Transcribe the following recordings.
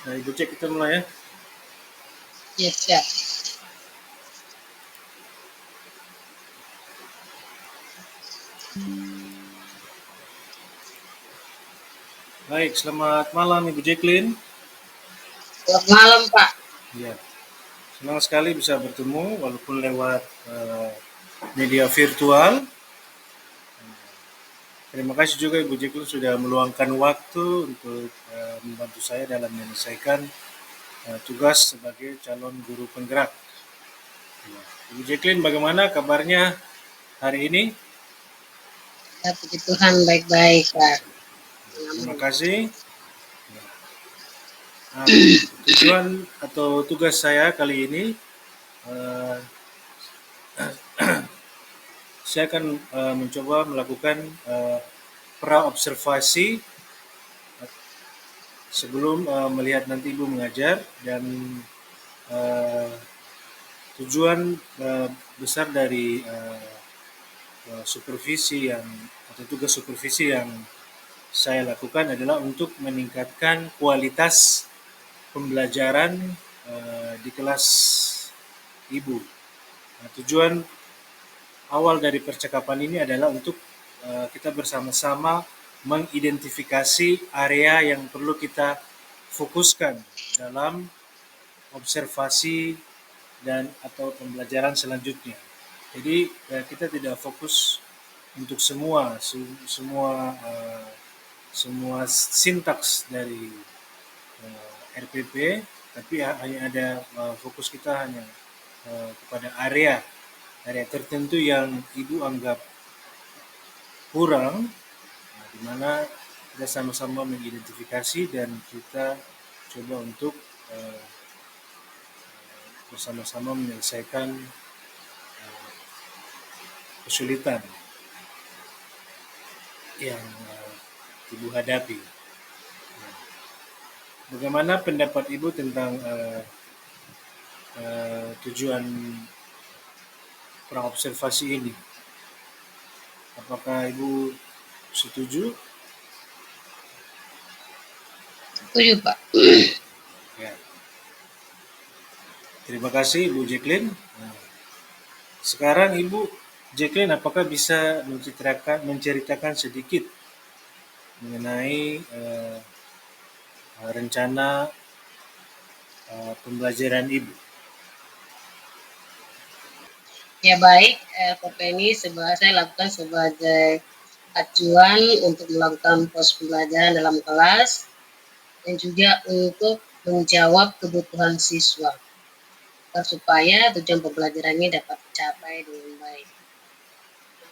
Nah, Ibu cek kita mulai ya. Yes, siap. Baik, selamat malam Ibu Jacqueline. Selamat malam, Pak. Ya, senang sekali bisa bertemu walaupun lewat media virtual. Terima kasih juga Ibu Jacqueline sudah meluangkan waktu untuk membantu saya dalam menyelesaikan tugas sebagai calon guru penggerak. Ya. Ibu Jacqueline, bagaimana kabarnya hari ini? Ya, puji Tuhan baik-baik, Pak. Terima kasih. Nah, tujuan atau tugas saya kali ini, uh, saya akan mencoba melakukan pra-observasi sebelum melihat nanti Ibu mengajar, dan uh, tujuan besar dari supervisi yang atau tugas supervisi yang saya lakukan adalah untuk meningkatkan kualitas pembelajaran di kelas Ibu. Nah, tujuan awal dari percakapan ini adalah untuk kita bersama-sama mengidentifikasi area yang perlu kita fokuskan dalam observasi dan atau pembelajaran selanjutnya. Jadi kita tidak fokus untuk semua sintaks dari RPP, tapi hanya ada fokus kita hanya kepada area tertentu yang Ibu anggap kurang, di mana kita sama-sama mengidentifikasi dan kita coba untuk bersama-sama menyelesaikan kesulitan yang Ibu hadapi. Bagaimana pendapat Ibu tentang tujuan praobservasi ini? Apakah Ibu setuju? Setuju, Pak. Ya. Terima kasih Ibu Jacqueline. Nah, sekarang Ibu Jacqueline, apakah bisa menceritakan sedikit mengenai rencana pembelajaran Ibu? Ya, baik. RPP ini saya lakukan sebagai acuan untuk melakukan pos pembelajaran dalam kelas dan juga untuk menjawab kebutuhan siswa supaya tujuan pembelajaran ini dapat tercapai dengan baik.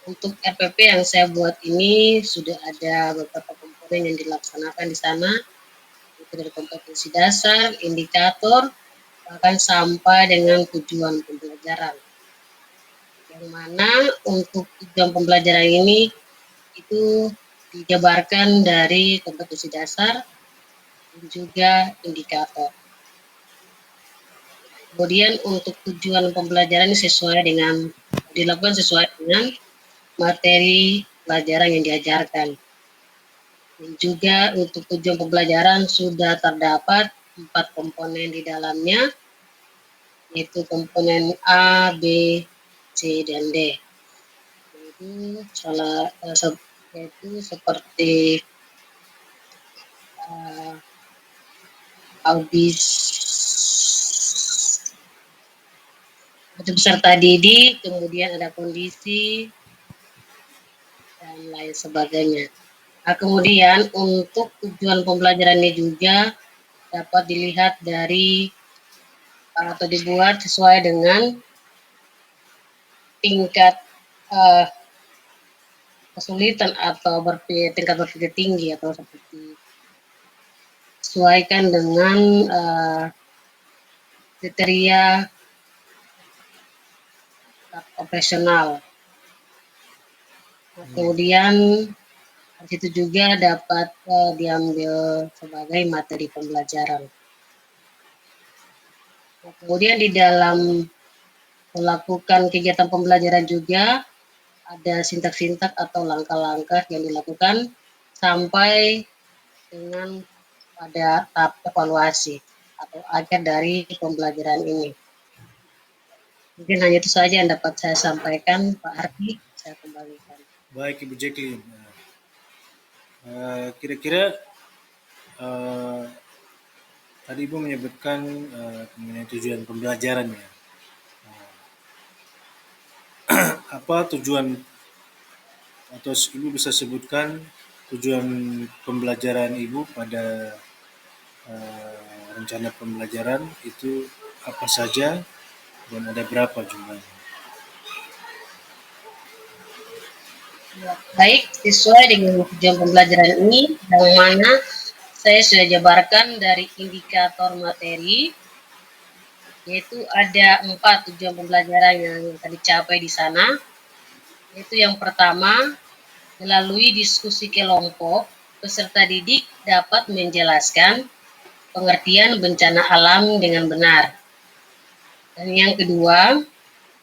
Untuk RPP yang saya buat ini sudah ada beberapa komponen yang dilaksanakan di sana, itu dari kompetensi dasar, indikator, bahkan sampai dengan tujuan pembelajaran. Yang mana untuk tujuan pembelajaran ini itu dijabarkan dari kompetensi dasar dan juga indikator. Kemudian untuk tujuan pembelajaran dilakukan sesuai dengan materi pelajaran yang diajarkan. Dan juga untuk tujuan pembelajaran sudah terdapat 4 komponen di dalamnya, yaitu komponen A, B, C, dan D. Yaitu seperti audis peserta didik, kemudian ada kondisi, dan lain sebagainya. Nah, kemudian untuk tujuan pembelajarannya juga dapat dilihat dari atau dibuat sesuai dengan tingkat kesulitan atau tingkat berpikir tinggi, atau seperti sesuaikan dengan kriteria operasional. Nah, kemudian di situ juga dapat diambil sebagai materi pembelajaran. Nah, kemudian di dalam melakukan kegiatan pembelajaran juga ada sintak-sintak atau langkah-langkah yang dilakukan sampai dengan pada tahap evaluasi atau akhir dari pembelajaran ini. Mungkin hanya itu saja yang dapat saya sampaikan, Pak Arfi. Saya kembalikan. Baik Ibu Jacqueline. Kira-kira tadi Ibu menyebutkan mengenai tujuan pembelajaran ya. Apa tujuan atau Ibu bisa sebutkan tujuan pembelajaran Ibu pada rencana pembelajaran itu apa saja dan ada berapa jumlahnya? Ya, baik, sesuai dengan tujuan pembelajaran ini, yang mana saya sudah jabarkan dari indikator materi, yaitu ada 4 tujuan pembelajaran yang tadi dicapai di sana. Yaitu yang pertama, melalui diskusi kelompok, peserta didik dapat menjelaskan pengertian bencana alam dengan benar. Dan yang kedua,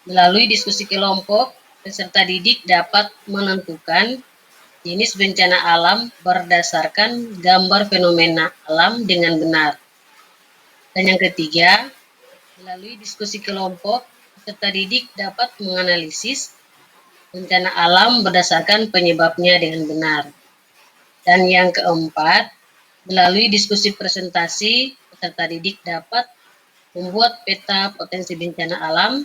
melalui diskusi kelompok, peserta didik dapat menentukan jenis bencana alam berdasarkan gambar fenomena alam dengan benar. Dan yang ketiga, melalui diskusi kelompok, peserta didik dapat menganalisis bencana alam berdasarkan penyebabnya dengan benar. Dan yang keempat, melalui diskusi presentasi, peserta didik dapat membuat peta potensi bencana alam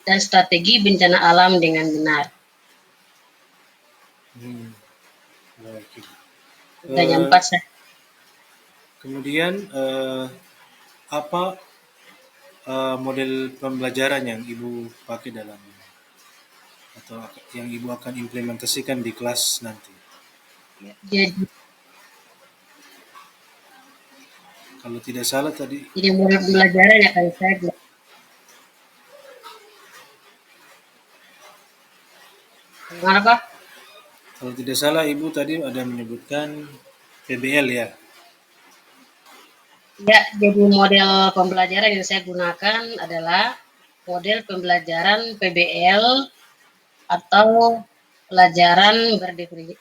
dan strategi bencana alam dengan benar. Baik, Ibu. Hanya 4 saja. Kemudian apa model pembelajaran yang Ibu pakai dalam atau yang Ibu akan implementasikan di kelas nanti? Jadi Kalau tidak salah tadi, model pembelajaran yang akan saya gunakan. Gimana, Pak? kalau tidak salah Ibu tadi ada menyebutkan PBL ya. Ya, jadi model pembelajaran yang saya gunakan adalah model pembelajaran PBL atau pelajaran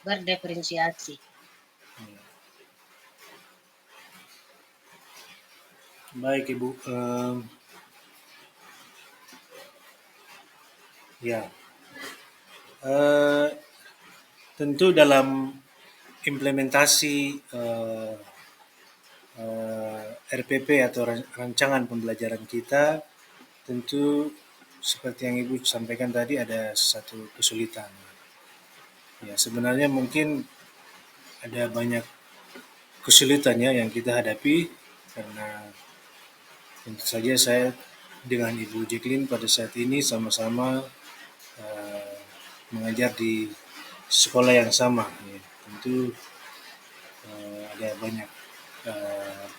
berdiferensiasi. Baik Ibu. Ya. Tentu dalam implementasi RPP atau rancangan pembelajaran kita, tentu seperti yang Ibu sampaikan tadi ada satu kesulitan. Ya, sebenarnya mungkin ada banyak kesulitannya yang kita hadapi karena tentu saja saya dengan Ibu Jacqueline pada saat ini sama-sama mengajar di sekolah yang sama. Ya, tentu ada banyak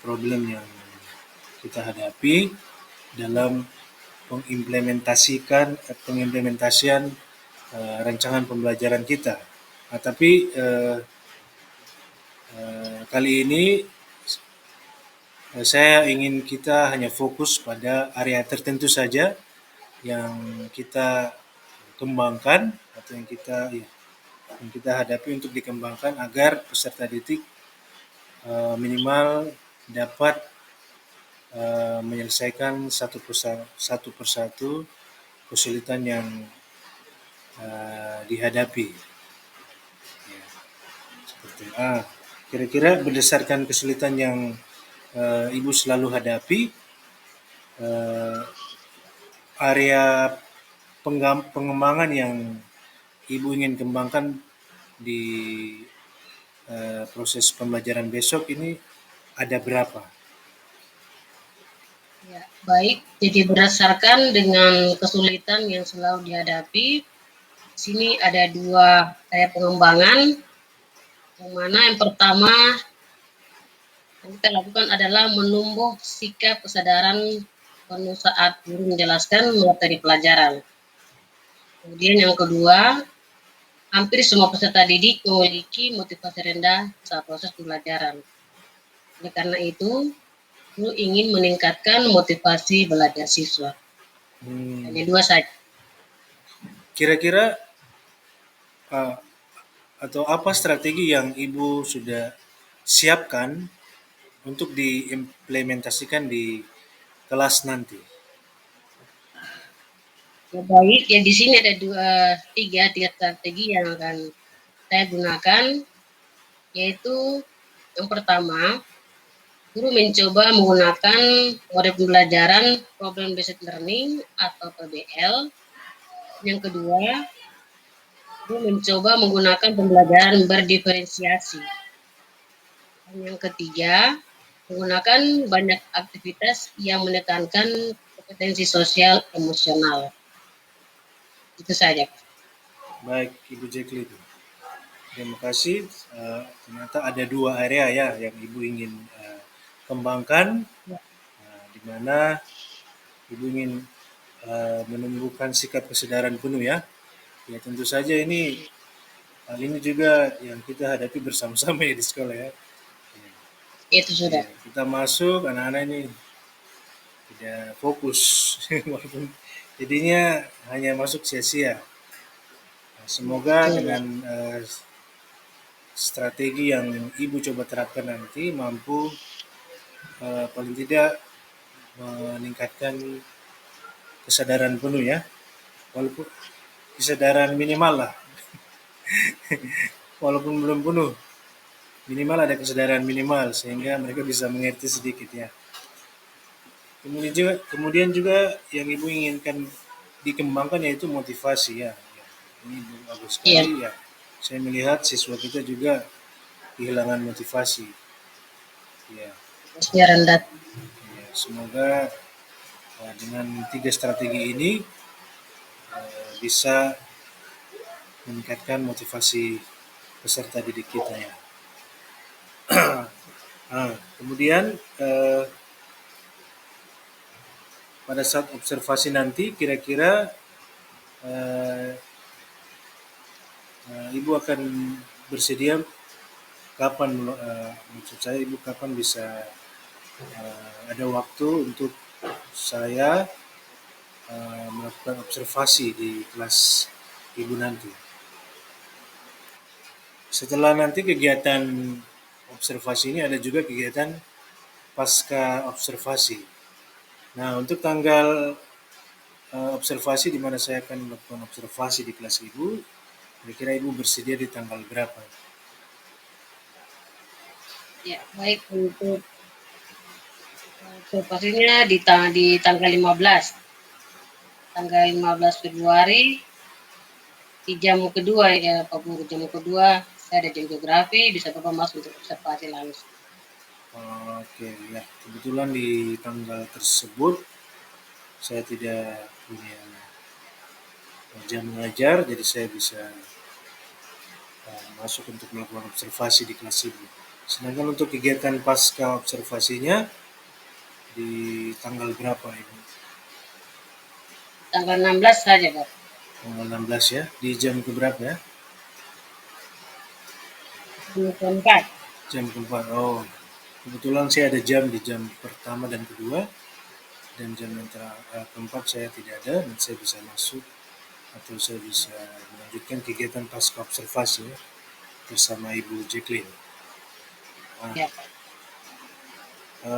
problem yang kita hadapi dalam pengimplementasian rancangan pembelajaran kita. Nah, tapi kali ini saya ingin kita hanya fokus pada area tertentu saja yang kita kembangkan atau yang kita hadapi untuk dikembangkan agar peserta didik minimal dapat menyelesaikan satu persatu kesulitan yang dihadapi. Ya, seperti kira-kira berdasarkan kesulitan yang Ibu selalu hadapi, area pengembangan yang Ibu ingin kembangkan di proses pembelajaran besok ini ada berapa? Ya, baik. Jadi berdasarkan dengan kesulitan yang selalu dihadapi, di sini ada 2 area pengembangan. Yang mana yang pertama yang kita lakukan adalah menumbuh sikap kesadaran penuh saat guru menjelaskan materi pelajaran. Kemudian yang kedua, hampir semua peserta didik memiliki motivasi rendah saat proses pembelajaran. Oleh karena itu, guru ingin meningkatkan motivasi belajar siswa. Hanya 2 saja. Kira-kira atau apa strategi yang Ibu sudah siapkan untuk diimplementasikan di kelas nanti? Ya baik, ya di sini ada tiga strategi yang akan saya gunakan, yaitu yang pertama, guru mencoba menggunakan mode pembelajaran problem based learning atau PBL. Yang kedua, guru mencoba menggunakan pembelajaran berdiferensiasi. Dan yang ketiga, menggunakan banyak aktivitas yang menekankan kompetensi sosial emosional. Itu saja. Baik, Ibu Jacqueline. Terima kasih. Ternyata ada 2 area ya yang Ibu ingin kembangkan, Ya, di mana Ibu ingin menumbuhkan sikap kesadaran penuh ya. Ya tentu saja hal ini juga yang kita hadapi bersama-sama ya di sekolah ya. itu sudah. Ya, kita masuk anak-anak ini tidak fokus, walaupun jadinya hanya masuk sia-sia. Nah, semoga Betul, ya. dengan strategi yang Ibu coba terapkan nanti mampu paling tidak meningkatkan kesadaran penuh ya, walaupun kesadaran minimal lah, walaupun belum penuh, minimal ada kesadaran minimal sehingga mereka bisa mengerti sedikit ya. Kemudian juga yang Ibu inginkan dikembangkan yaitu motivasi ya. Ini bagus Iya, sekali ya. Saya melihat siswa kita juga kehilangan motivasi. Ya, biar rendah. ya. Semoga dengan 3 strategi ini bisa meningkatkan motivasi peserta didik kita ya. Kemudian pada saat observasi nanti kira-kira eh, Ibu akan bersedia kapan, maksud saya Ibu kapan bisa ada waktu untuk saya melakukan observasi di kelas Ibu nanti. Setelah nanti kegiatan observasi ini ada juga kegiatan pasca observasi. Nah, untuk tanggal observasi di mana saya akan melakukan observasi di kelas Ibu, kira-kira Ibu bersedia di tanggal berapa? Ya, baik untuk observasinya di tanggal 15. Tanggal 15 Februari di jam kedua ya, Pak Guru. Jam kedua saya ada jam geografi, bisa Bapak masuk untuk observasi langsung. Oke, ya. Kebetulan di tanggal tersebut saya tidak punya jam mengajar, jadi saya bisa masuk untuk melakukan observasi di kelas Ibu. Sedangkan untuk kegiatan pasca observasinya di tanggal berapa Ibu? Tanggal 16 saja, Pak. Tanggal 16 ya, di jam keberapa ya? Jam keempat. Jam keempat. Oh, kebetulan saya ada jam di jam pertama dan kedua, dan jam yang keempat saya tidak ada, dan saya bisa masuk atau saya bisa melanjutkan kegiatan pasca observasi ya, bersama Ibu Jacqueline. Ya, Pak.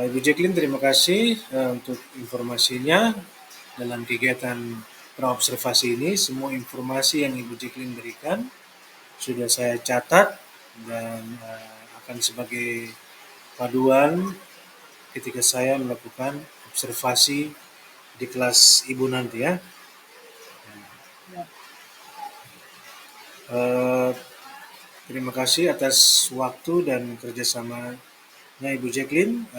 Ibu Jacqueline, terima kasih untuk informasinya dalam kegiatan praobservasi ini. Semua informasi yang Ibu Jacqueline berikan sudah saya catat dan akan sebagai paduan ketika saya melakukan observasi di kelas Ibu nanti ya. Ya. Terima kasih atas waktu dan kerjasamanya Ibu Jacqueline.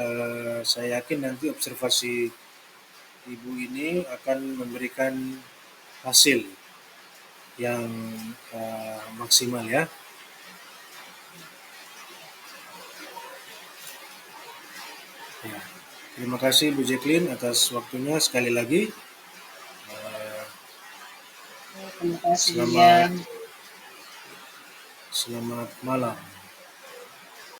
Saya yakin nanti observasi Ibu ini akan memberikan hasil yang maksimal ya. Ya. Terima kasih Bu Jacqueline atas waktunya sekali lagi. Terima kasih ya. Selamat malam.